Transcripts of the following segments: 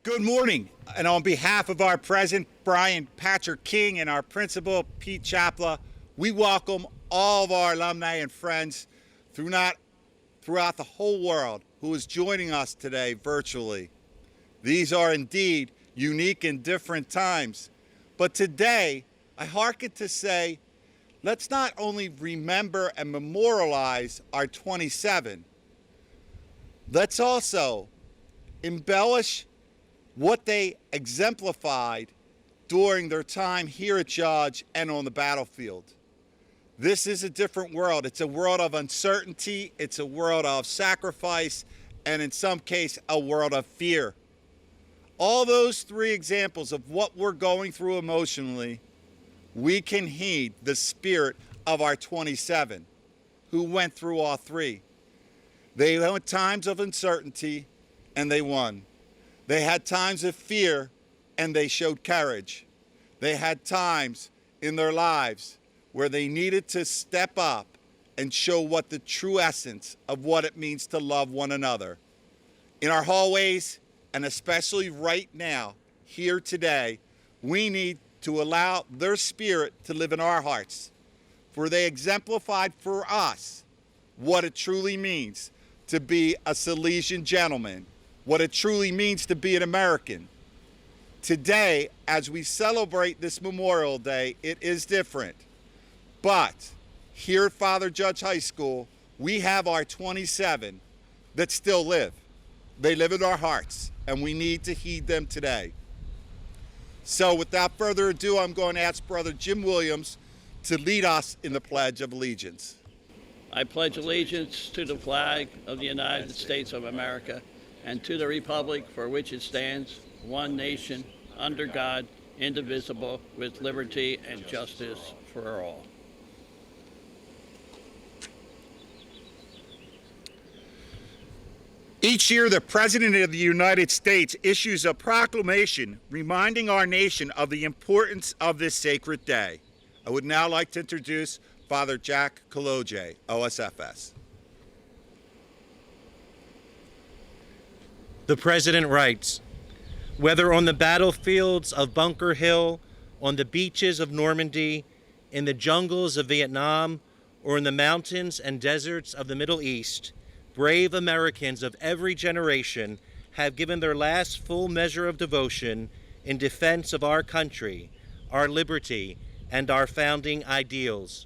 Good morning, and on behalf of our President, Brian Patrick King, and our Principal, Pete Chapla, we welcome all of our alumni and friends throughout the whole world who is joining us today virtually. These are indeed unique and different times, but today I hearken to say, let's not only remember and memorialize our 27, let's also embellish what they exemplified during their time here at Judge and on the battlefield. This is a different world. It's a world of uncertainty, it's a world of sacrifice, and in some case, a world of fear. All those three examples of what we're going through emotionally, we can heed the spirit of our 27 who went through all three. They had times of uncertainty and they won. They had times of fear and they showed courage. They had times in their lives where they needed to step up and show what the true essence of what it means to love one another. In our hallways, and especially right now, here today, we need to allow their spirit to live in our hearts, for they exemplified for us what it truly means to be a Salesian gentleman, what it truly means to be an American. Today, as we celebrate this Memorial Day, it is different. But here at Father Judge High School, we have our 27 that still live. They live in our hearts, and we need to heed them today. So without further ado, I'm going to ask Brother Jim Williams to lead us in the Pledge of Allegiance. I pledge allegiance to the flag of the United States of America and to the republic for which it stands, one nation, under God, indivisible, with liberty and justice for all. Each year, the President of the United States issues a proclamation reminding our nation of the importance of this sacred day. I would now like to introduce Father Jack Kaloje, OSFS. The President writes, whether on the battlefields of Bunker Hill, on the beaches of Normandy, in the jungles of Vietnam, or in the mountains and deserts of the Middle East, brave Americans of every generation have given their last full measure of devotion in defense of our country, our liberty, and our founding ideals.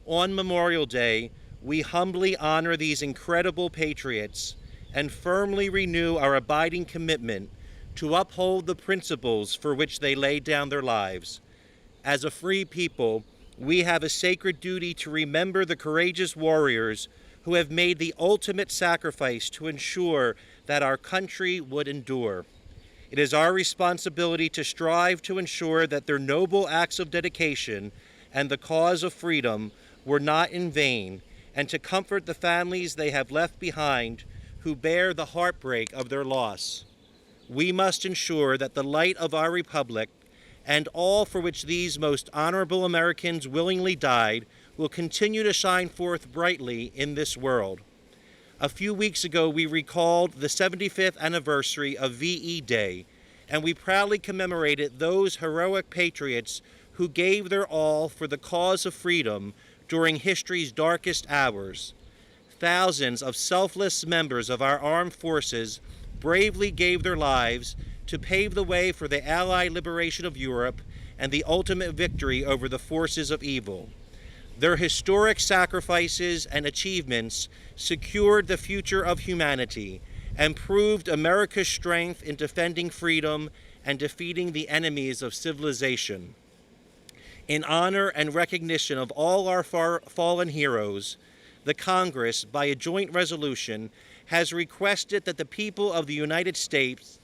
On Memorial Day, we humbly honor these incredible patriots and firmly renew our abiding commitment to uphold the principles for which they laid down their lives. As a free people, we have a sacred duty to remember the courageous warriors who have made the ultimate sacrifice to ensure that our country would endure. It is our responsibility to strive to ensure that their noble acts of dedication and the cause of freedom were not in vain, and to comfort the families they have left behind who bear the heartbreak of their loss. We must ensure that the light of our republic and all for which these most honorable Americans willingly died will continue to shine forth brightly in this world. A few weeks ago, we recalled the 75th anniversary of VE Day, and we proudly commemorated those heroic patriots who gave their all for the cause of freedom during history's darkest hours. Thousands of selfless members of our armed forces bravely gave their lives to pave the way for the Allied liberation of Europe and the ultimate victory over the forces of evil. Their historic sacrifices and achievements secured the future of humanity and proved America's strength in defending freedom and defeating the enemies of civilization. In honor and recognition of all our fallen heroes, the Congress, by a joint resolution, has requested that the people of the United States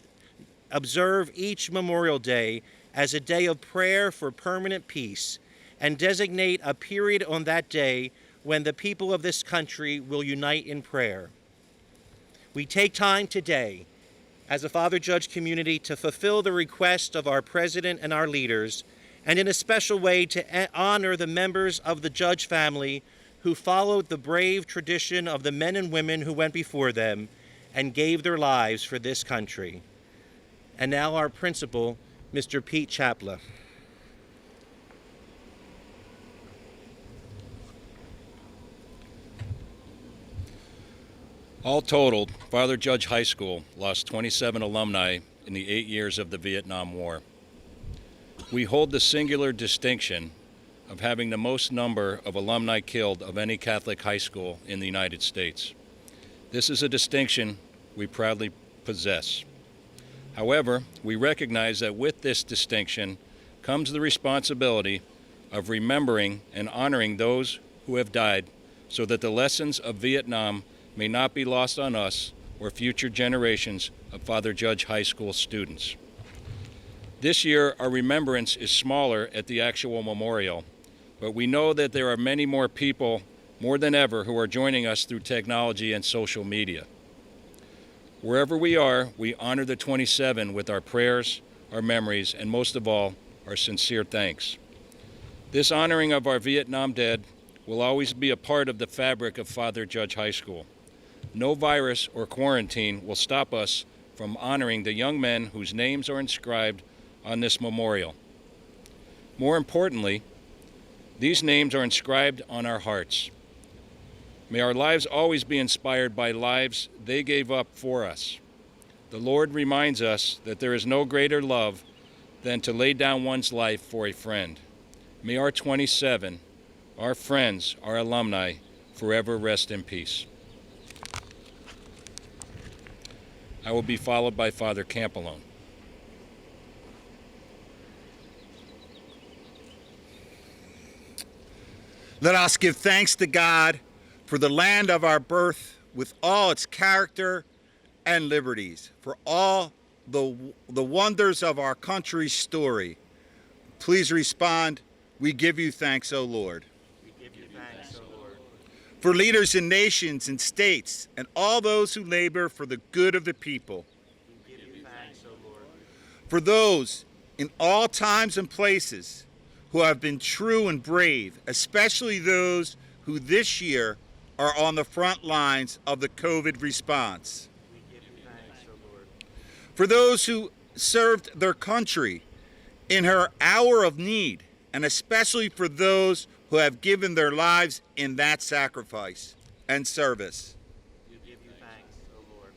observe each Memorial Day as a day of prayer for permanent peace and designate a period on that day when the people of this country will unite in prayer. We take time today as a Father Judge community to fulfill the request of our President and our leaders, and in a special way to honor the members of the Judge family who followed the brave tradition of the men and women who went before them and gave their lives for this country. And now our principal, Mr. Pete Chapla. All totaled, Father Judge High School lost 27 alumni in the 8 years of the Vietnam War. We hold the singular distinction of having the most number of alumni killed of any Catholic high school in the United States. This is a distinction we proudly possess. However, we recognize that with this distinction comes the responsibility of remembering and honoring those who have died so that the lessons of Vietnam may not be lost on us or future generations of Father Judge High School students. This year, our remembrance is smaller at the actual memorial, but we know that there are many more people, more than ever, who are joining us through technology and social media. Wherever we are, we honor the 27 with our prayers, our memories, and most of all, our sincere thanks. This honoring of our Vietnam dead will always be a part of the fabric of Father Judge High School. No virus or quarantine will stop us from honoring the young men whose names are inscribed on this memorial. More importantly, these names are inscribed on our hearts. May our lives always be inspired by lives they gave up for us. The Lord reminds us that there is no greater love than to lay down one's life for a friend. May our 27, our friends, our alumni, forever rest in peace. I will be followed by Father Campolone. Let us give thanks to God for the land of our birth with all its character and liberties, for all the wonders of our country's story. Please respond, we give you thanks, O Lord. We give you thanks, O Lord. For leaders in nations and states and all those who labor for the good of the people. We give you thanks, O Lord. For those in all times and places who have been true and brave, especially those who this year are on the front lines of the COVID response. We give you thanks, O Lord. For those who served their country in her hour of need, and especially for those who have given their lives in that sacrifice and service. We give you thanks, O Lord.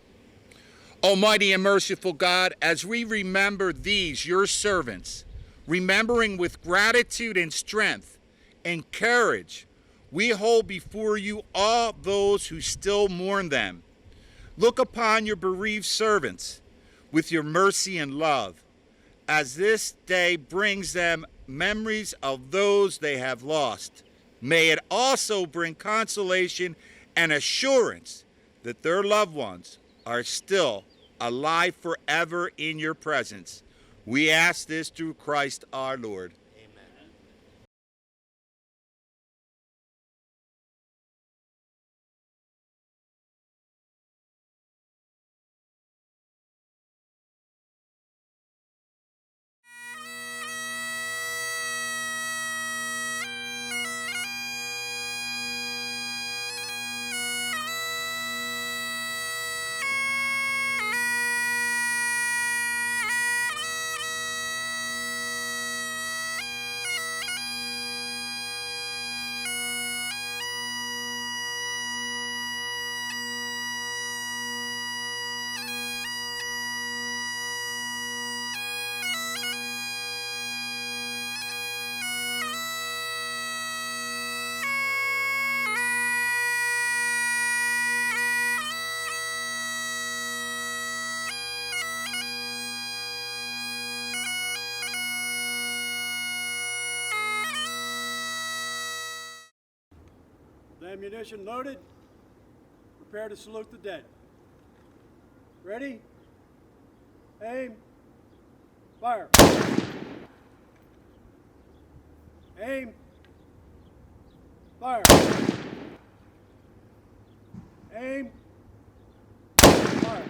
Almighty and merciful God, as we remember these, your servants, remembering with gratitude and strength and courage, we hold before you all those who still mourn them. Look upon your bereaved servants with your mercy and love, as this day brings them memories of those they have lost. May it also bring consolation and assurance that their loved ones are still alive forever in your presence. We ask this through Christ our Lord. Amen. The ammunition loaded. Prepare to salute the dead. Ready? Aim. Fire. Aim. Fire. Aim. Fire.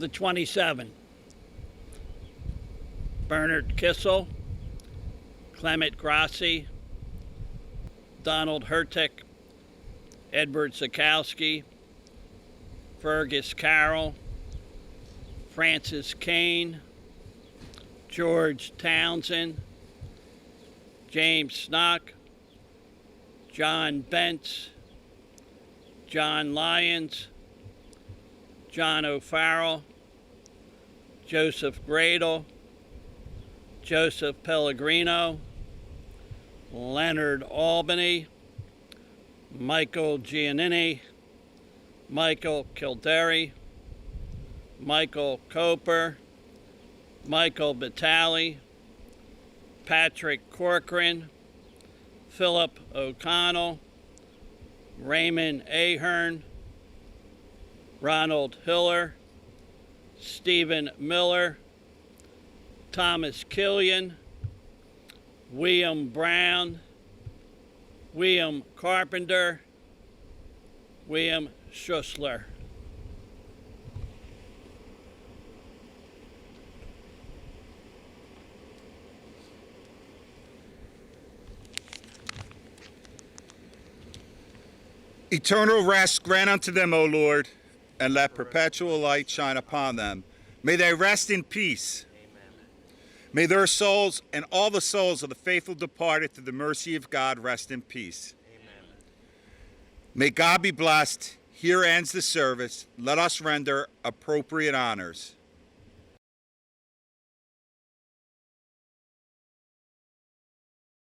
the 27. Bernard Kissel, Clement Grassi, Donald Hertick, Edward Sikowski, Fergus Carroll, Francis Kane, George Townsend, James Snock, John Bentz, John Lyons, John O'Farrell, Joseph Gradle, Joseph Pellegrino, Leonard Albany, Michael Giannini, Michael Kildare, Michael Coper, Michael Batali, Patrick Corcoran, Philip O'Connell, Raymond Ahern, Ronald Hiller, Stephen Miller, Thomas Killian, William Brown, William Carpenter, William Schussler. Eternal rest grant unto them, O Lord, and let perpetual light shine upon them. May they rest in peace. May their souls and all the souls of the faithful departed through the mercy of God rest in peace. May God be blessed. Here ends the service. Let us render appropriate honors.